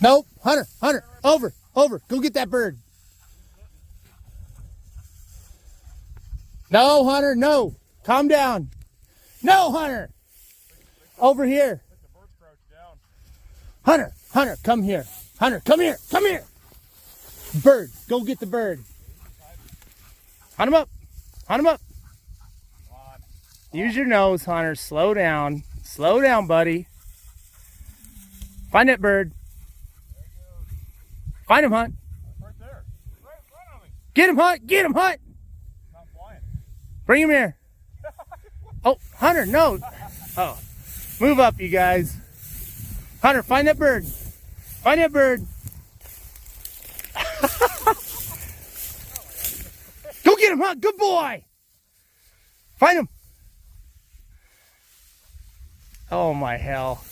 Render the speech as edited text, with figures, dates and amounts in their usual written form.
Nope. Hunter, Hunter, over, over. Go get that bird. No, Hunter, no. Calm down. No, Hunter. Over here. Hunter, Hunter, come here. Hunter, come here, come here. Bird, go get the bird. Hunt him up. Hunt him up. Use your nose, Hunter. Slow down. Slow down, buddy. Find that bird. Find him, Hunt. Right there. Right on me. Get him, Hunt. Get him, Hunt. Not flying. Bring him here. Oh, Hunter, no. Oh, move up, you guys. Hunter, find that bird. Find that bird. Go get him, Hunt. Good boy. Find him. Oh, my hell.